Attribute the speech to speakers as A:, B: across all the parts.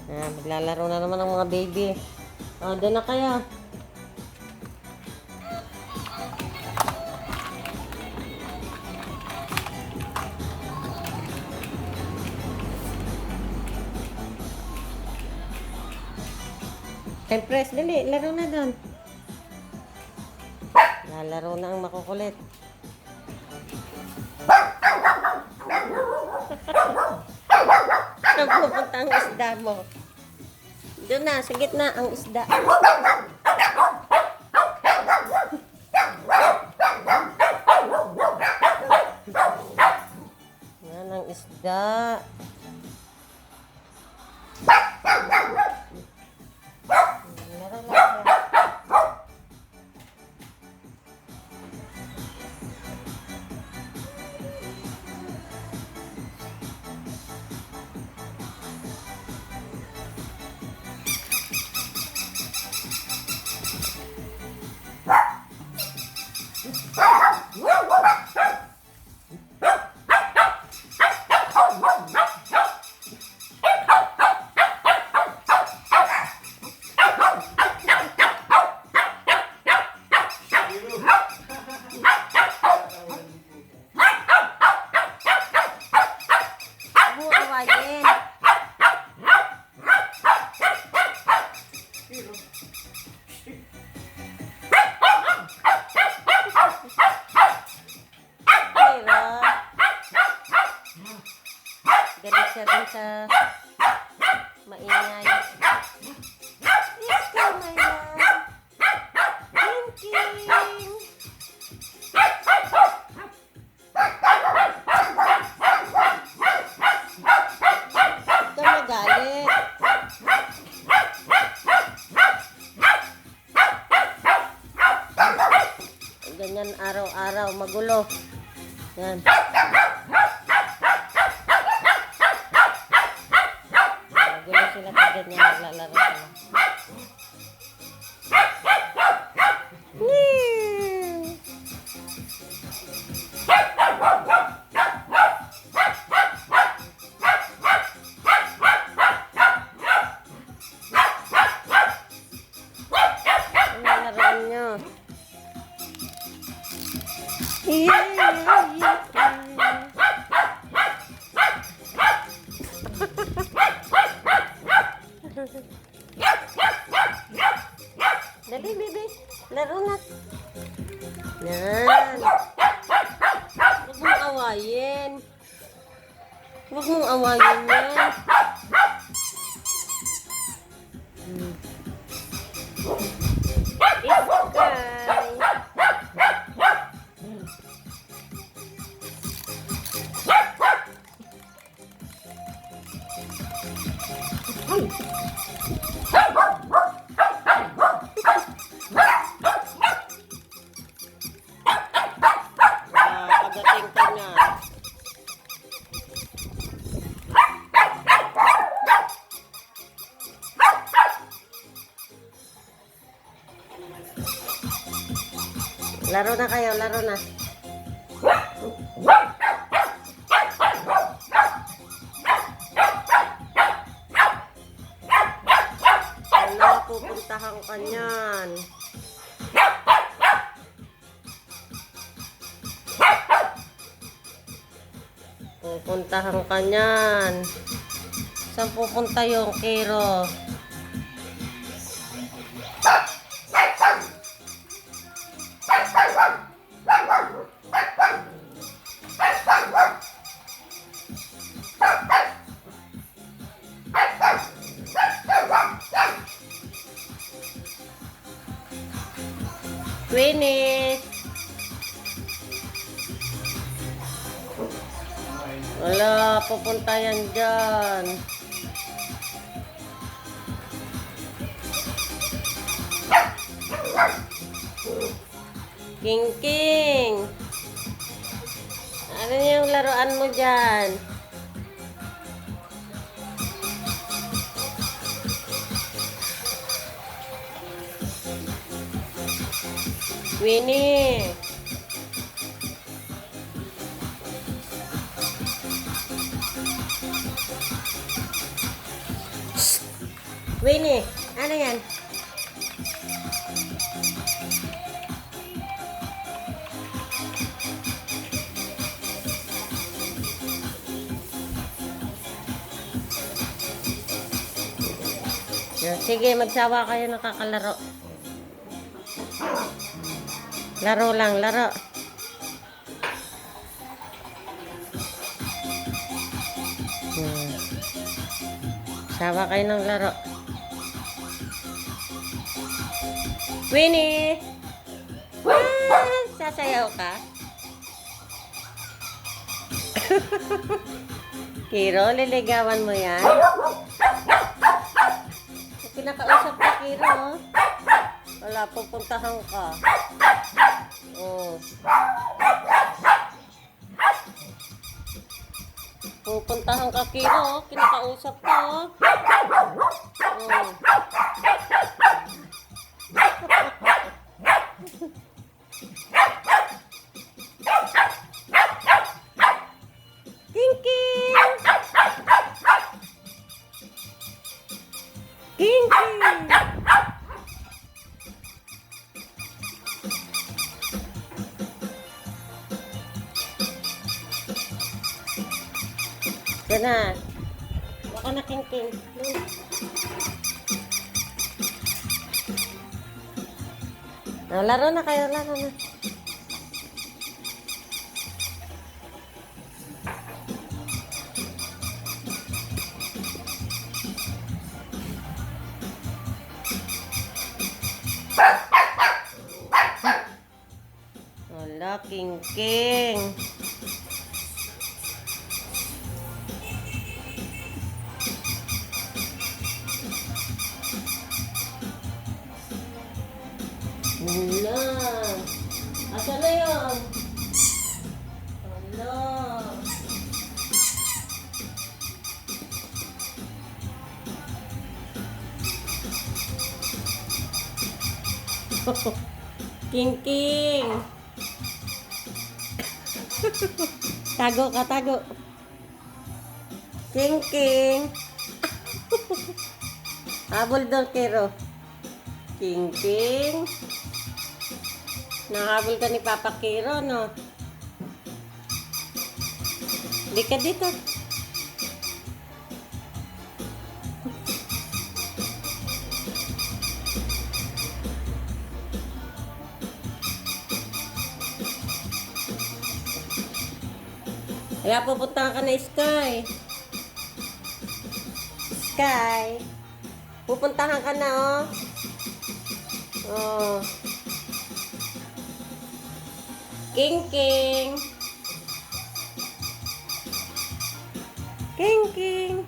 A: Maglalaro na naman ng mga baby. Doon na kayo. Press, dali. Laro na doon. Lalaro na ang makukulit. Saan pupunta ang isda mo? Doon na, sa gitna ang isda. Yan ang isda. Laro na siya. Awayin. Galit siya dun sa maingay. Let's go, my love. Thinking. Ito magalit. Ganyan araw-araw, magulo. Yan. Magulo sila pag ganyan naglalaro sila. Ano laruan nyo? Dali, baby. Laro na. Yan. Huwag mong awayin. Huwag mong awayin yan. It's okay. Pagdating ko niya. Laro na kayo, laro na. Ano, pupuntahan ka niyan. Pupuntahan ka niyan. Saan pupunta yung Kiro? Queenie! Wala, pupunta yan dyan. King King! Ano yung laruan mo dyan? Winnie! Winnie, ano yan? Sige, magsawa kayo nakakalaro. Laro lang, laro. Sawa kayo ng laro. Winnie! Sasayaw ka? Kiro, liligawan mo yan? Pinakausap ka, Kiro. Wala, pupuntahan ka. Oh. Pupuntahan ka, Kiro. Kinakausap ka, oh. Oh. King-king! King-king! Yan na. Baka na king-king. Laro na kayo, laro na. Wala, king-king. Wala. Asa na yun? Wala. King-king. Tago ka, tago. King-king. Habol doon, Kiro. King-king. Nahabol ka ni Papa Kiro, no? Di ka dito. Kaya pupunta ka na Sky. Sky. Pupuntahan ka na, oh. Oh. King-king. King-king.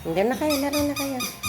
A: Hindi na kayo, laro na kayo.